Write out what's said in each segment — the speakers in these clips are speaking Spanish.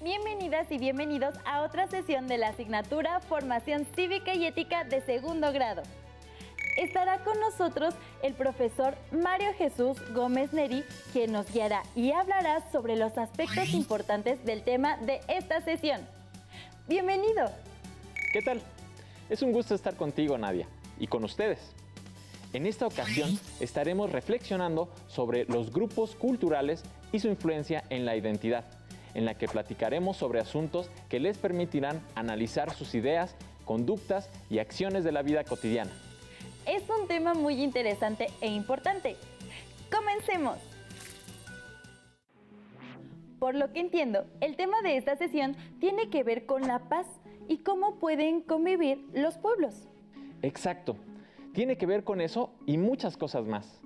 Bienvenidas y bienvenidos a otra sesión de la asignatura Formación Cívica y Ética de segundo grado. Estará con nosotros el profesor Mario Jesús Gómez Neri, quien nos guiará y hablará sobre los aspectos importantes del tema de esta sesión. ¡Bienvenido! ¿Qué tal? Es un gusto estar contigo, Nadia, y con ustedes. En esta ocasión estaremos reflexionando sobre los grupos culturales y su influencia en la identidad, en la que platicaremos sobre asuntos que les permitirán analizar sus ideas, conductas y acciones de la vida cotidiana. Es un tema muy interesante e importante. ¡Comencemos! Por lo que entiendo, el tema de esta sesión tiene que ver con la paz y cómo pueden convivir los pueblos. Exacto. Tiene que ver con eso y muchas cosas más.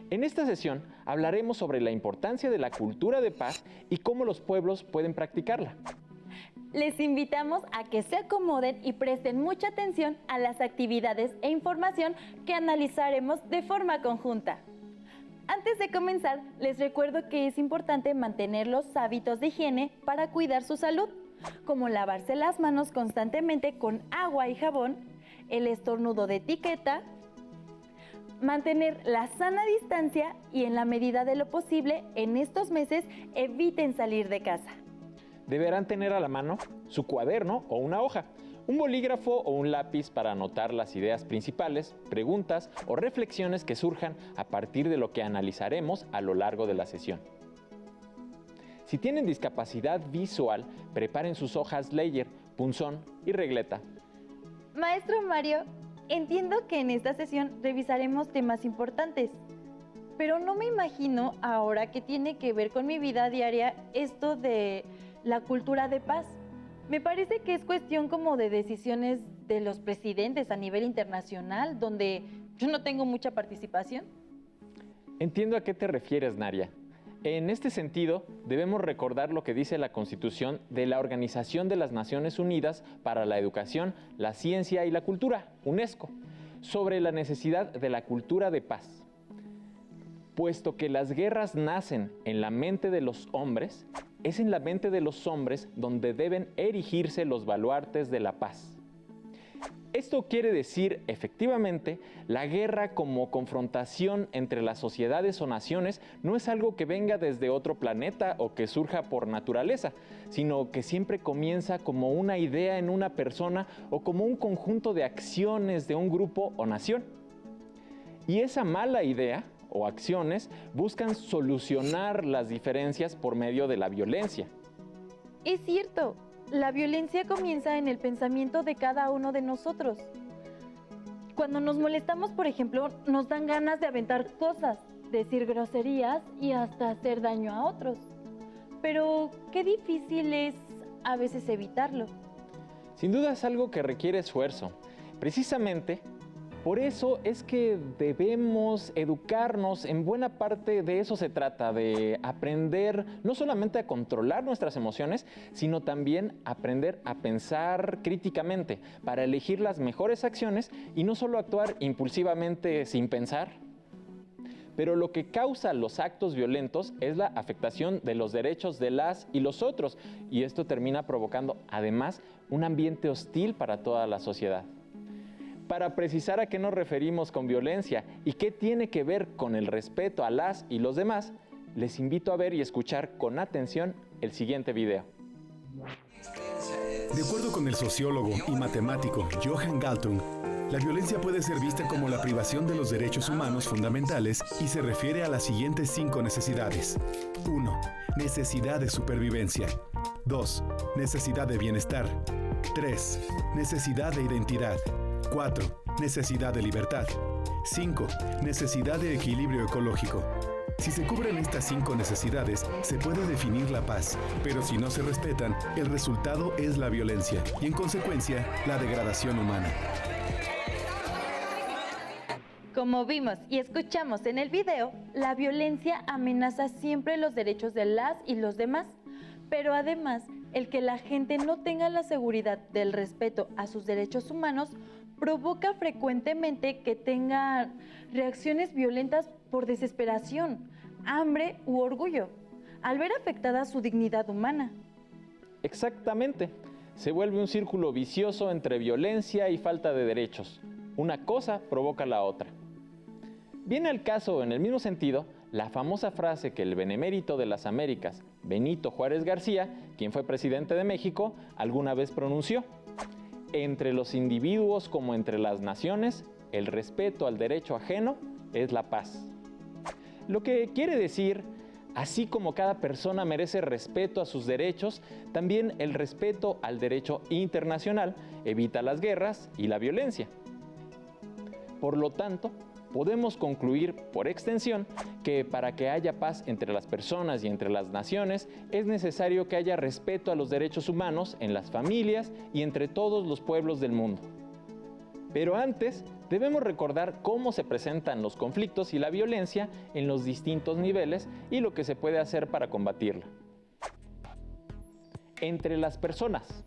En esta sesión hablaremos sobre la importancia de la cultura de paz y cómo los pueblos pueden practicarla. Les invitamos a que se acomoden y presten mucha atención a las actividades e información que analizaremos de forma conjunta. Antes de comenzar, les recuerdo que es importante mantener los hábitos de higiene para cuidar su salud, como lavarse las manos constantemente con agua y jabón, el estornudo de etiqueta, mantener la sana distancia y en la medida de lo posible, en estos meses, eviten salir de casa. Deberán tener a la mano su cuaderno o una hoja, un bolígrafo o un lápiz para anotar las ideas principales, preguntas o reflexiones que surjan a partir de lo que analizaremos a lo largo de la sesión. Si tienen discapacidad visual, preparen sus hojas Ledger, punzón y regleta. Maestro Mario, entiendo que en esta sesión revisaremos temas importantes, pero no me imagino ahora que tiene que ver con mi vida diaria esto de la cultura de paz. Me parece que es cuestión como de decisiones de los presidentes a nivel internacional, donde yo no tengo mucha participación. Entiendo a qué te refieres, Nadia. En este sentido, debemos recordar lo que dice la Constitución de la Organización de las Naciones Unidas para la Educación, la Ciencia y la Cultura, UNESCO, sobre la necesidad de la cultura de paz. Puesto que las guerras nacen en la mente de los hombres, es en la mente de los hombres donde deben erigirse los baluartes de la paz. Esto quiere decir, efectivamente, la guerra como confrontación entre las sociedades o naciones no es algo que venga desde otro planeta o que surja por naturaleza, sino que siempre comienza como una idea en una persona o como un conjunto de acciones de un grupo o nación. Y esa mala idea o acciones buscan solucionar las diferencias por medio de la violencia. Es cierto. La violencia comienza en el pensamiento de cada uno de nosotros. Cuando nos molestamos, por ejemplo, nos dan ganas de aventar cosas, decir groserías y hasta hacer daño a otros. Pero qué difícil es a veces evitarlo. Sin duda es algo que requiere esfuerzo. Precisamente, por eso es que debemos educarnos, en buena parte de eso se trata, de aprender no solamente a controlar nuestras emociones, sino también aprender a pensar críticamente para elegir las mejores acciones y no solo actuar impulsivamente sin pensar. Pero lo que causa los actos violentos es la afectación de los derechos de las y los otros, y esto termina provocando además un ambiente hostil para toda la sociedad. Para precisar a qué nos referimos con violencia y qué tiene que ver con el respeto a las y los demás, les invito a ver y escuchar con atención el siguiente video. De acuerdo con el sociólogo y matemático Johan Galtung, la violencia puede ser vista como la privación de los derechos humanos fundamentales y se refiere a las siguientes 5 necesidades. 1. Necesidad de supervivencia. 2. Necesidad de bienestar. 3. Necesidad de identidad. 4. Necesidad de libertad. 5. Necesidad de equilibrio ecológico. Si se cubren estas 5 necesidades, se puede definir la paz, pero si no se respetan, el resultado es la violencia y, en consecuencia, la degradación humana. Como vimos y escuchamos en el video, la violencia amenaza siempre los derechos de las y los demás, pero además, el que la gente no tenga la seguridad del respeto a sus derechos humanos provoca frecuentemente que tengan reacciones violentas por desesperación, hambre u orgullo, al ver afectada su dignidad humana. Exactamente. Se vuelve un círculo vicioso entre violencia y falta de derechos. Una cosa provoca la otra. Viene al caso, en el mismo sentido, la famosa frase que el benemérito de las Américas, Benito Juárez García, quien fue presidente de México, alguna vez pronunció: entre los individuos como entre las naciones, el respeto al derecho ajeno es la paz. Lo que quiere decir, así como cada persona merece respeto a sus derechos, también el respeto al derecho internacional evita las guerras y la violencia. Por lo tanto, podemos concluir por extensión que para que haya paz entre las personas y entre las naciones, es necesario que haya respeto a los derechos humanos en las familias y entre todos los pueblos del mundo. Pero antes, debemos recordar cómo se presentan los conflictos y la violencia en los distintos niveles y lo que se puede hacer para combatirla. Entre las personas,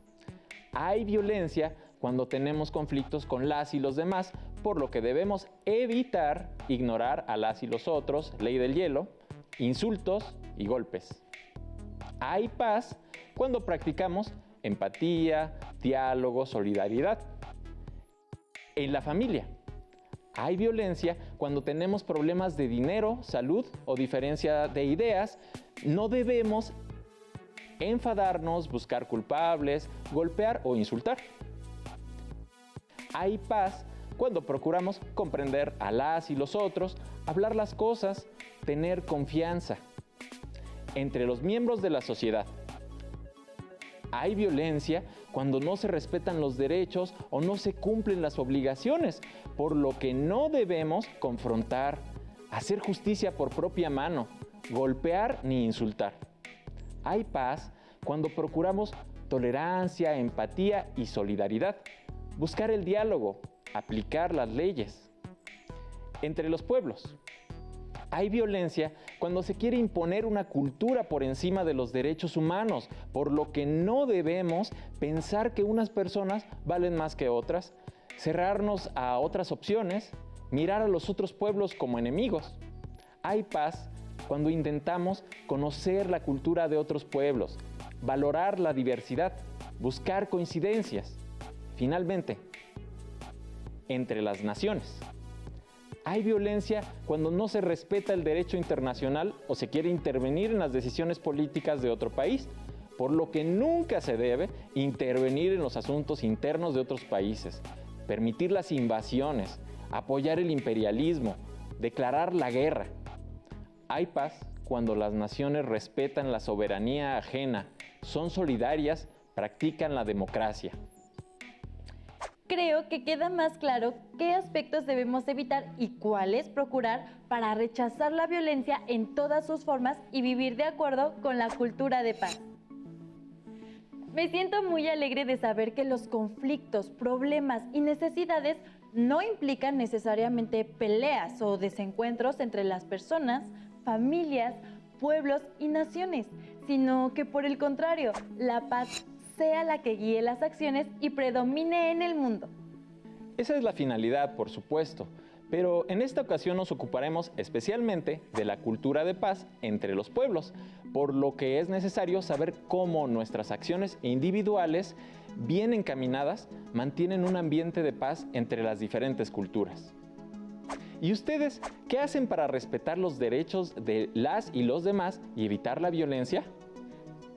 hay violencia cuando tenemos conflictos con las y los demás, por lo que debemos evitar ignorar a las y los otros, ley del hielo, insultos y golpes. Hay paz cuando practicamos empatía, diálogo, solidaridad. En la familia, hay violencia cuando tenemos problemas de dinero, salud o diferencia de ideas. No debemos enfadarnos, buscar culpables, golpear o insultar. Hay paz cuando procuramos comprender a las y los otros, hablar las cosas, tener confianza. Entre los miembros de la sociedad, hay violencia cuando no se respetan los derechos o no se cumplen las obligaciones, por lo que no debemos confrontar, hacer justicia por propia mano, golpear ni insultar. Hay paz cuando procuramos tolerancia, empatía y solidaridad, buscar el diálogo, aplicar las leyes. Entre los pueblos, hay violencia cuando se quiere imponer una cultura por encima de los derechos humanos, por lo que no debemos pensar que unas personas valen más que otras, cerrarnos a otras opciones, mirar a los otros pueblos como enemigos. Hay paz cuando intentamos conocer la cultura de otros pueblos, valorar la diversidad, buscar coincidencias. Finalmente, entre las naciones, hay violencia cuando no se respeta el derecho internacional o se quiere intervenir en las decisiones políticas de otro país, por lo que nunca se debe intervenir en los asuntos internos de otros países, permitir las invasiones, apoyar el imperialismo, declarar la guerra. Hay paz cuando las naciones respetan la soberanía ajena, son solidarias, practican la democracia. Creo que queda más claro qué aspectos debemos evitar y cuáles procurar para rechazar la violencia en todas sus formas y vivir de acuerdo con la cultura de paz. Me siento muy alegre de saber que los conflictos, problemas y necesidades no implican necesariamente peleas o desencuentros entre las personas, familias, pueblos y naciones, sino que por el contrario, la paz sea la que guíe las acciones y predomine en el mundo. Esa es la finalidad, por supuesto, pero en esta ocasión nos ocuparemos especialmente de la cultura de paz entre los pueblos, por lo que es necesario saber cómo nuestras acciones individuales, bien encaminadas, mantienen un ambiente de paz entre las diferentes culturas. ¿Y ustedes qué hacen para respetar los derechos de las y los demás y evitar la violencia?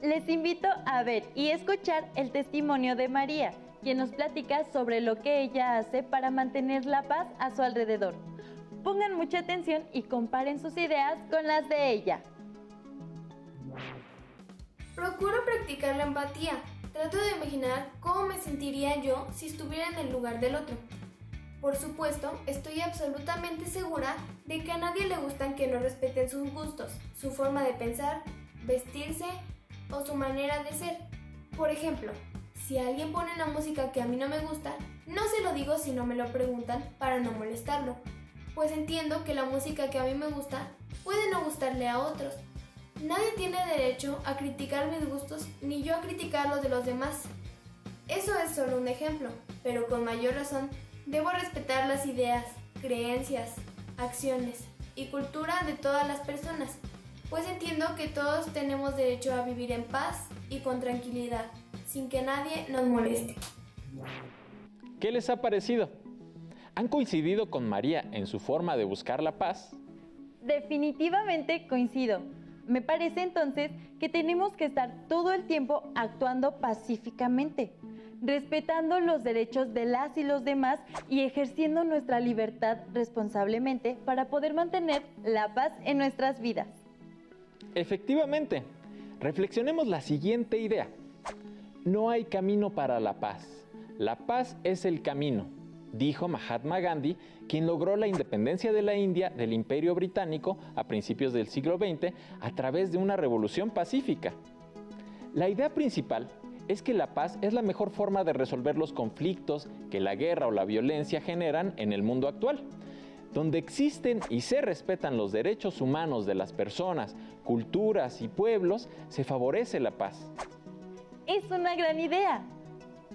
Les invito a ver y escuchar el testimonio de María, quien nos platica sobre lo que ella hace para mantener la paz a su alrededor. Pongan mucha atención y comparen sus ideas con las de ella. Procuro practicar la empatía. Trato de imaginar cómo me sentiría yo si estuviera en el lugar del otro. Por supuesto, estoy absolutamente segura de que a nadie le gustan que no respeten sus gustos, su forma de pensar, vestirse o su manera de ser. Por ejemplo, si alguien pone una música que a mí no me gusta, no se lo digo si no me lo preguntan para no molestarlo, pues entiendo que la música que a mí me gusta puede no gustarle a otros. Nadie tiene derecho a criticar mis gustos ni yo a criticar los de los demás. Eso es solo un ejemplo, pero con mayor razón debo respetar las ideas, creencias, acciones y cultura de todas las personas. pues entiendo que todos tenemos derecho a vivir en paz y con tranquilidad, sin que nadie nos moleste. ¿Qué les ha parecido? ¿Han coincidido con María en su forma de buscar la paz? Definitivamente coincido. Me parece entonces que tenemos que estar todo el tiempo actuando pacíficamente, respetando los derechos de las y los demás y ejerciendo nuestra libertad responsablemente para poder mantener la paz en nuestras vidas. Efectivamente, reflexionemos la siguiente idea. No hay camino para la paz. La paz es el camino, dijo Mahatma Gandhi, quien logró la independencia de la India del Imperio Británico a principios del siglo XX a través de una revolución pacífica. La idea principal es que la paz es la mejor forma de resolver los conflictos que la guerra o la violencia generan en el mundo actual. Donde existen y se respetan los derechos humanos de las personas, culturas y pueblos, se favorece la paz. Es una gran idea,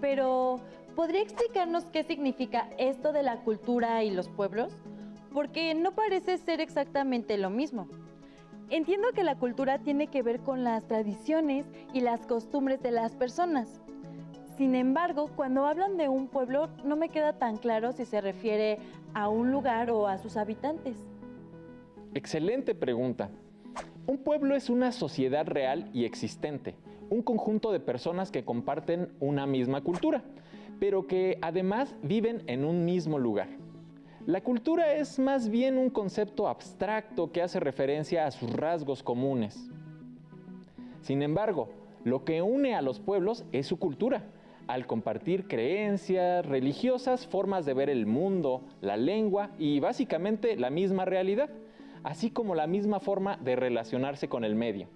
pero ¿podría explicarnos qué significa esto de la cultura y los pueblos? Porque no parece ser exactamente lo mismo. Entiendo que la cultura tiene que ver con las tradiciones y las costumbres de las personas. Sin embargo, cuando hablan de un pueblo, no me queda tan claro si se refiere a un lugar o a sus habitantes. Excelente pregunta. Un pueblo es una sociedad real y existente, un conjunto de personas que comparten una misma cultura, pero que además viven en un mismo lugar. La cultura es más bien un concepto abstracto que hace referencia a sus rasgos comunes. Sin embargo, lo que une a los pueblos es su cultura, al compartir creencias religiosas, formas de ver el mundo, la lengua y básicamente la misma realidad, así como la misma forma de relacionarse con el medio.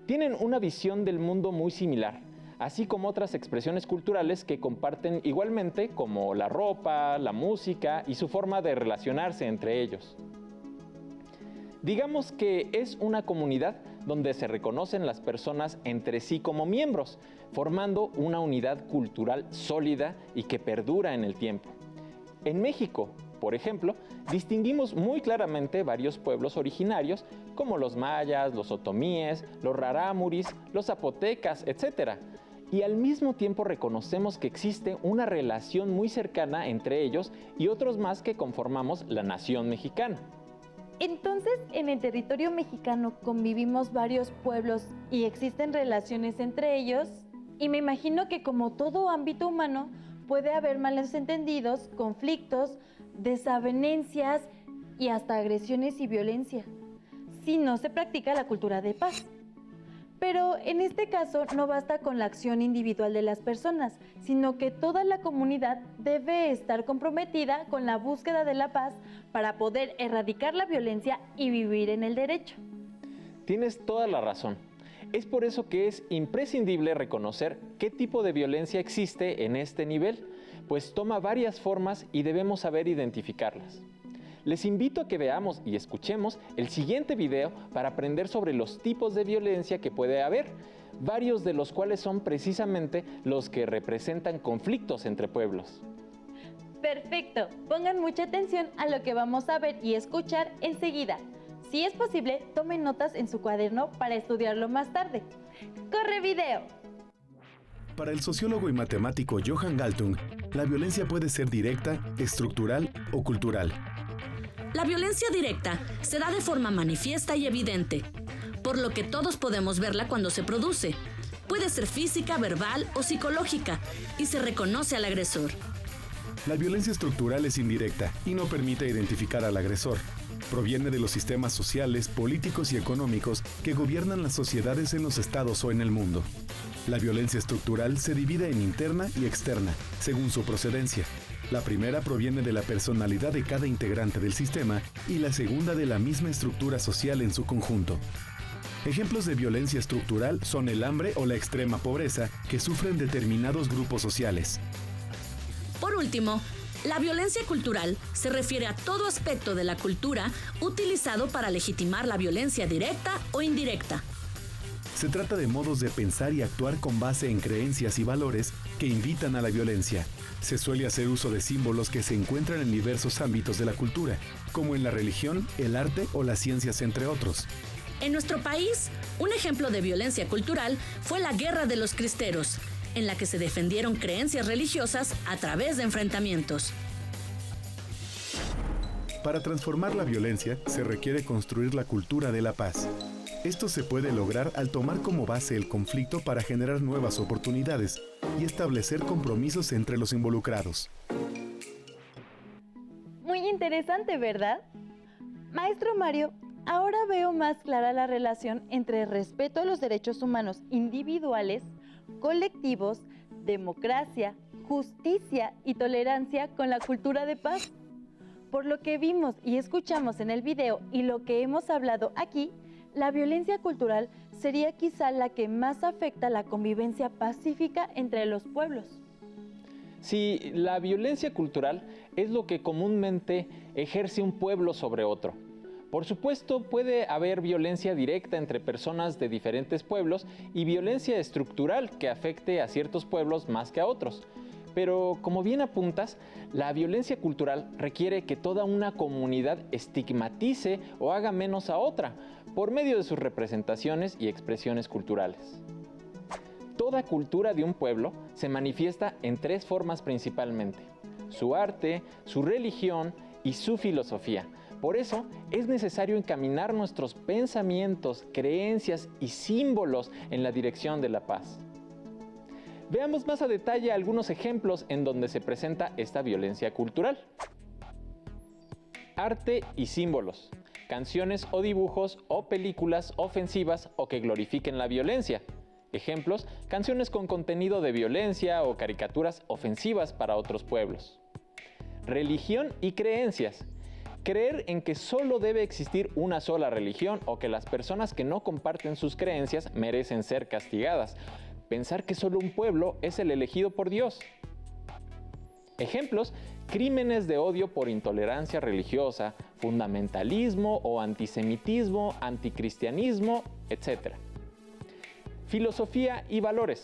Tienen una visión del mundo muy similar, así como otras expresiones culturales que comparten igualmente, como la ropa, la música y su forma de relacionarse entre ellos. Digamos que es una comunidad donde se reconocen las personas entre sí como miembros, formando una unidad cultural sólida y que perdura en el tiempo. En México, por ejemplo, distinguimos muy claramente varios pueblos originarios como los mayas, los otomíes, los rarámuris, los zapotecas, etc. Y al mismo tiempo reconocemos que existe una relación muy cercana entre ellos y otros más que conformamos la nación mexicana. Entonces, en el territorio mexicano convivimos varios pueblos y existen relaciones entre ellos, y me imagino que como todo ámbito humano puede haber malos entendidos, conflictos, desavenencias y hasta agresiones y violencia, si no se practica la cultura de paz. Pero en este caso no basta con la acción individual de las personas, sino que toda la comunidad debe estar comprometida con la búsqueda de la paz para poder erradicar la violencia y vivir en el derecho. Tienes toda la razón. Es por eso que es imprescindible reconocer qué tipo de violencia existe en este nivel, pues toma varias formas y debemos saber identificarlas. Les invito a que veamos y escuchemos el siguiente video para aprender sobre los tipos de violencia que puede haber, varios de los cuales son precisamente los que representan conflictos entre pueblos. Perfecto, pongan mucha atención a lo que vamos a ver y escuchar enseguida. Si es posible, tomen notas en su cuaderno para estudiarlo más tarde. ¡Corre video! Para el sociólogo y matemático Johan Galtung, la violencia puede ser directa, estructural o cultural. La violencia directa se da de forma manifiesta y evidente, por lo que todos podemos verla cuando se produce. Puede ser física, verbal o psicológica, y se reconoce al agresor. La violencia estructural es indirecta y no permite identificar al agresor. Proviene de los sistemas sociales, políticos y económicos que gobiernan las sociedades en los estados o en el mundo. La violencia estructural se divide en interna y externa, según su procedencia. La primera proviene de la personalidad de cada integrante del sistema y la segunda de la misma estructura social en su conjunto. Ejemplos de violencia estructural son el hambre o la extrema pobreza que sufren determinados grupos sociales. Por último, la violencia cultural se refiere a todo aspecto de la cultura utilizado para legitimar la violencia directa o indirecta. Se trata de modos de pensar y actuar con base en creencias y valores que invitan a la violencia. Se suele hacer uso de símbolos que se encuentran en diversos ámbitos de la cultura, como en la religión, el arte o las ciencias, entre otros. En nuestro país, un ejemplo de violencia cultural fue la Guerra de los Cristeros, en la que se defendieron creencias religiosas a través de enfrentamientos. Para transformar la violencia, se requiere construir la cultura de la paz. Esto se puede lograr al tomar como base el conflicto para generar nuevas oportunidades y establecer compromisos entre los involucrados. Muy interesante, ¿verdad? Maestro Mario, ahora veo más clara la relación entre el respeto a los derechos humanos individuales, colectivos, democracia, justicia y tolerancia con la cultura de paz. Por lo que vimos y escuchamos en el video y lo que hemos hablado aquí, la violencia cultural sería quizá la que más afecta la convivencia pacífica entre los pueblos. Sí, la violencia cultural es lo que comúnmente ejerce un pueblo sobre otro. Por supuesto, puede haber violencia directa entre personas de diferentes pueblos y violencia estructural que afecte a ciertos pueblos más que a otros. Pero, como bien apuntas, la violencia cultural requiere que toda una comunidad estigmatice o haga menos a otra por medio de sus representaciones y expresiones culturales. Toda cultura de un pueblo se manifiesta en tres formas principalmente: su arte, su religión y su filosofía. Por eso es necesario encaminar nuestros pensamientos, creencias y símbolos en la dirección de la paz. Veamos más a detalle algunos ejemplos en donde se presenta esta violencia cultural. Arte y símbolos. Canciones o dibujos o películas ofensivas o que glorifiquen la violencia. Ejemplos: canciones con contenido de violencia o caricaturas ofensivas para otros pueblos. Religión y creencias. Creer en que solo debe existir una sola religión o que las personas que no comparten sus creencias merecen ser castigadas. Pensar que solo un pueblo es el elegido por Dios. Ejemplos: crímenes de odio por intolerancia religiosa, fundamentalismo o antisemitismo, anticristianismo, etc. Filosofía y valores.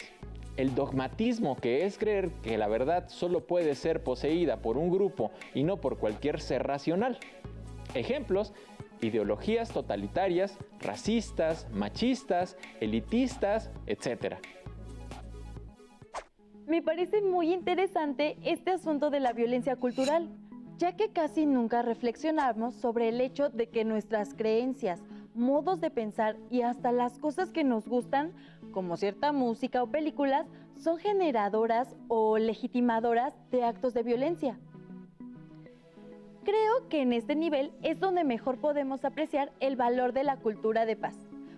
El dogmatismo, que es creer que la verdad solo puede ser poseída por un grupo y no por cualquier ser racional. Ejemplos: ideologías totalitarias, racistas, machistas, elitistas, etc. Me parece muy interesante este asunto de la violencia cultural, ya que casi nunca reflexionamos sobre el hecho de que nuestras creencias, modos de pensar y hasta las cosas que nos gustan, como cierta música o películas, son generadoras o legitimadoras de actos de violencia. Creo que en este nivel es donde mejor podemos apreciar el valor de la cultura de paz,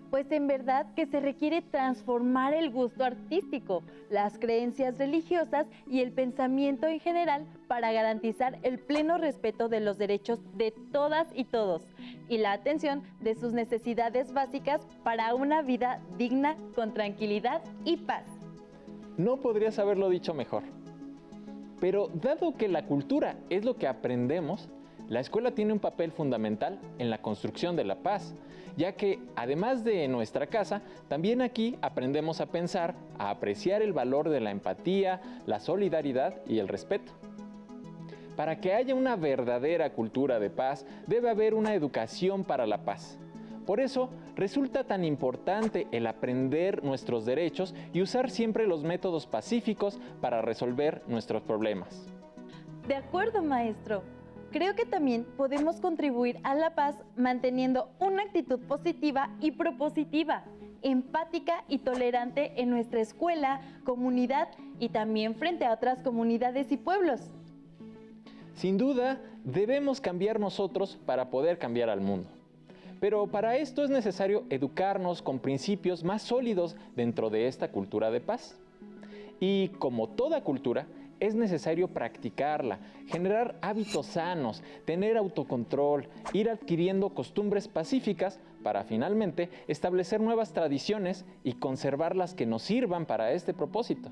pues en verdad que se requiere transformar el gusto artístico, las creencias religiosas y el pensamiento en general para garantizar el pleno respeto de los derechos de todas y todos y la atención de sus necesidades básicas para una vida digna, con tranquilidad y paz. No podrías haberlo dicho mejor. Pero dado que la cultura es lo que aprendemos, la escuela tiene un papel fundamental en la construcción de la paz, ya que además de en nuestra casa, también aquí aprendemos a pensar, a apreciar el valor de la empatía, la solidaridad y el respeto. Para que haya una verdadera cultura de paz, debe haber una educación para la paz. Por eso, resulta tan importante el aprender nuestros derechos y usar siempre los métodos pacíficos para resolver nuestros problemas. De acuerdo, maestro. Creo que también podemos contribuir a la paz manteniendo una actitud positiva y propositiva, empática y tolerante en nuestra escuela, comunidad y también frente a otras comunidades y pueblos. Sin duda, debemos cambiar nosotros para poder cambiar al mundo. Pero para esto es necesario educarnos con principios más sólidos dentro de esta cultura de paz. Y como toda cultura, es necesario practicarla, generar hábitos sanos, tener autocontrol, ir adquiriendo costumbres pacíficas para finalmente establecer nuevas tradiciones y conservar las que nos sirvan para este propósito.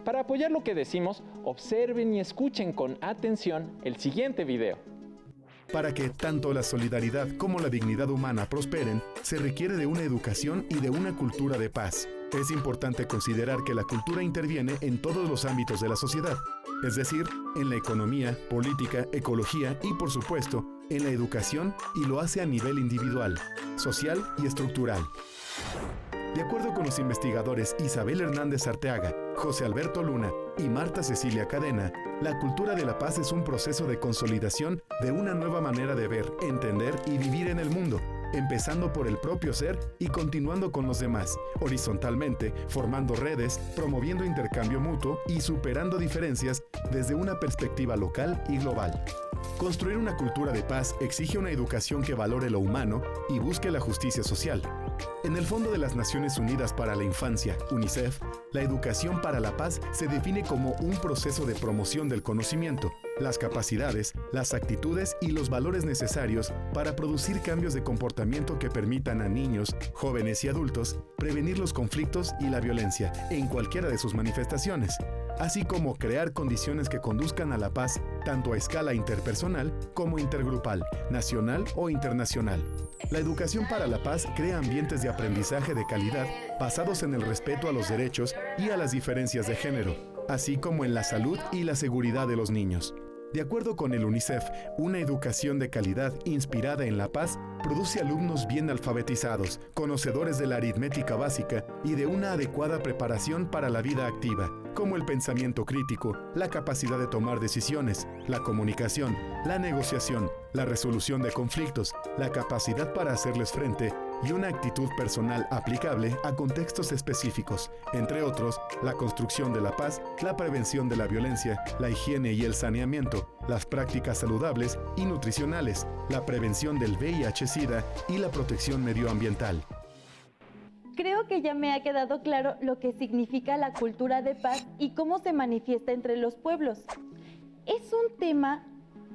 Para apoyar lo que decimos, observen y escuchen con atención el siguiente video. Para que tanto la solidaridad como la dignidad humana prosperen, se requiere de una educación y de una cultura de paz. Es importante considerar que la cultura interviene en todos los ámbitos de la sociedad. es decir, en la economía, política, ecología y, por supuesto, en la educación, y lo hace a nivel individual, social y estructural. De acuerdo con los investigadores Isabel Hernández Arteaga, José Alberto Luna y Marta Cecilia Cadena, la cultura de la paz es un proceso de consolidación de una nueva manera de ver, entender y vivir en el mundo, empezando por el propio ser y continuando con los demás, horizontalmente, formando redes, promoviendo intercambio mutuo y superando diferencias desde una perspectiva local y global. Construir una cultura de paz exige una educación que valore lo humano y busque la justicia social. En el Fondo de las Naciones Unidas para la Infancia, UNICEF, la educación para la paz se define como un proceso de promoción del conocimiento, las capacidades, las actitudes y los valores necesarios para producir cambios de comportamiento que permitan a niños, jóvenes y adultos prevenir los conflictos y la violencia en cualquiera de sus manifestaciones, así como crear condiciones que conduzcan a la paz tanto a escala interpersonal como intergrupal, nacional o internacional. La educación para la paz crea ambientes de aprendizaje de calidad basados en el respeto a los derechos y a las diferencias de género, así como en la salud y la seguridad de los niños. De acuerdo con el UNICEF, una educación de calidad inspirada en la paz produce alumnos bien alfabetizados, conocedores de la aritmética básica y de una adecuada preparación para la vida activa, como el pensamiento crítico, la capacidad de tomar decisiones, la comunicación, la negociación, la resolución de conflictos, la capacidad para hacerles frente y una actitud personal aplicable a contextos específicos, entre otros, la construcción de la paz, la prevención de la violencia, la higiene y el saneamiento, las prácticas saludables y nutricionales, la prevención del VIH-Sida y la protección medioambiental. Creo que ya me ha quedado claro lo que significa la cultura de paz y cómo se manifiesta entre los pueblos. Es un tema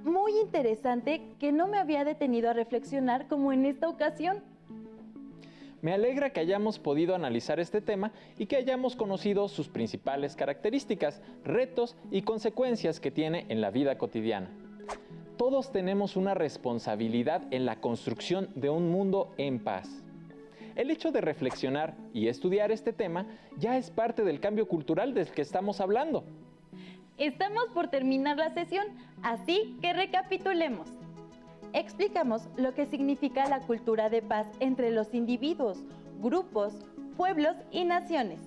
muy interesante que no me había detenido a reflexionar como en esta ocasión. Me alegra que hayamos podido analizar este tema y que hayamos conocido sus principales características, retos y consecuencias que tiene en la vida cotidiana. Todos tenemos una responsabilidad en la construcción de un mundo en paz. El hecho de reflexionar y estudiar este tema ya es parte del cambio cultural del que estamos hablando. Estamos por terminar la sesión, así que recapitulemos. Explicamos lo que significa la cultura de paz entre los individuos, grupos, pueblos y naciones.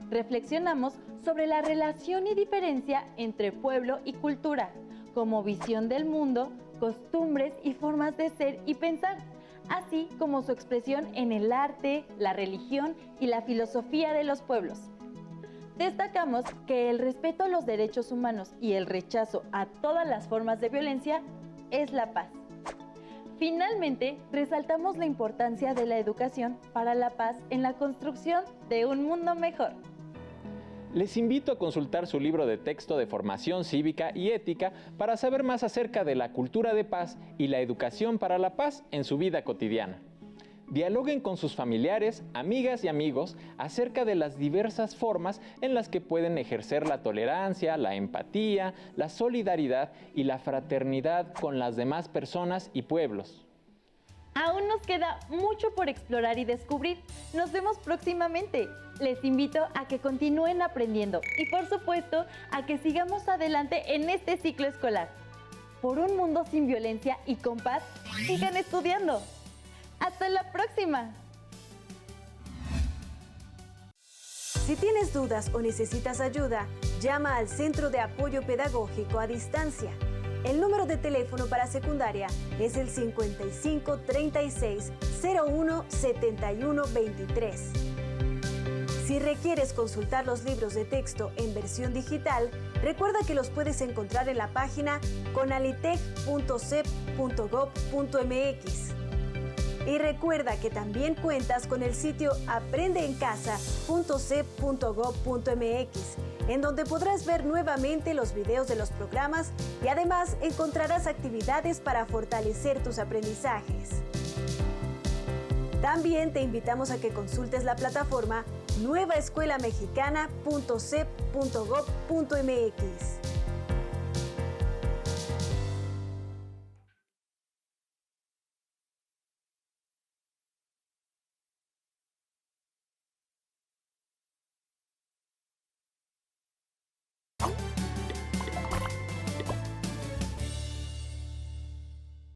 Reflexionamos sobre la relación y diferencia entre pueblo y cultura, como visión del mundo, costumbres y formas de ser y pensar, así como su expresión en el arte, la religión y la filosofía de los pueblos. Destacamos que el respeto a los derechos humanos y el rechazo a todas las formas de violencia es la paz. Finalmente, resaltamos la importancia de la educación para la paz en la construcción de un mundo mejor. Les invito a consultar su libro de texto de formación cívica y ética para saber más acerca de la cultura de paz y la educación para la paz en su vida cotidiana. Dialoguen con sus familiares, amigas y amigos acerca de las diversas formas en las que pueden ejercer la tolerancia, la empatía, la solidaridad y la fraternidad con las demás personas y pueblos. Aún nos queda mucho por explorar y descubrir. Nos vemos próximamente. Les invito a que continúen aprendiendo y, por supuesto, a que sigamos adelante en este ciclo escolar. Por un mundo sin violencia y con paz, sigan estudiando. ¡Hasta la próxima! Si tienes dudas o necesitas ayuda, llama al Centro de Apoyo Pedagógico a Distancia. El número de teléfono para secundaria es el 55 36 01 71 23. Si requieres consultar los libros de texto en versión digital, recuerda que los puedes encontrar en la página conalitec.cep.gov.mx. Y recuerda que también cuentas con el sitio aprendeencasa.cep.gov.mx, en donde podrás ver nuevamente los videos de los programas y además encontrarás actividades para fortalecer tus aprendizajes. También te invitamos a que consultes la plataforma nuevaescuelamexicana.cep.gov.mx.